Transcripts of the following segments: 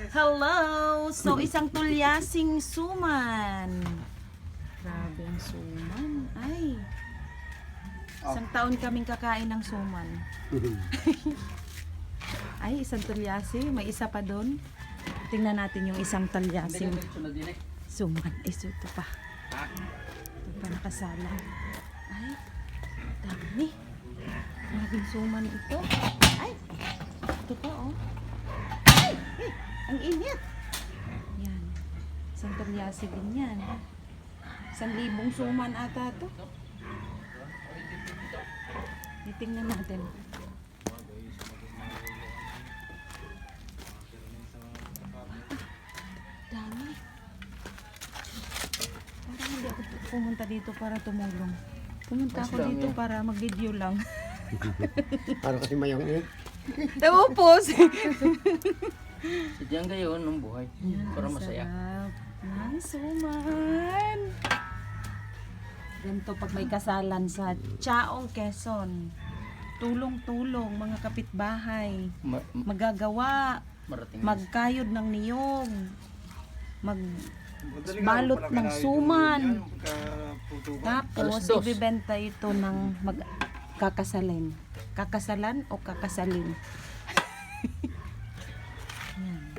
Hello! So, isang tulyasing suman. Grabe ang suman. Ay! Isang taon kaming kakain ng suman. Ay, isang tulyasi. May isa pa doon. Tingnan natin yung isang tulyasing suman. Ito pa. Ito pa nakasala. Ay, dami. Grabing suman ito. Ay! Ito pa, oh. Ay! Ang init! Yan. Isang tulyasi din yan. 1,000 suman ata ito. Titingnan natin. Dami. Parang hindi ako pumunta dito para tumulong. Pumunta ako dito para mag-video lang. Parang kasi mayang eh. Tapos! Sadyang gayon ng buhay. Para masaya. Sarap ng suman. Ganito pag may kasalan sa Chaong, Quezon. Tulong-tulong mga kapitbahay. Magagawa. Marating. Magkayod ng niyog. Magbalot ng suman. Tapos Alas 2. ibibenta ito ng kakasalin. Kakasalan o kakasalin. Yan.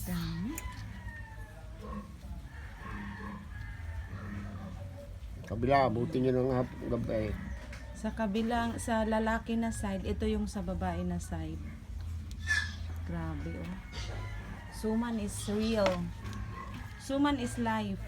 Dami. Kabila, buti nyo ng gabi. Sa kabilang, sa lalaki na side, ito yung sa babae na side. Grabe, oh. Suman is real. Suman is life.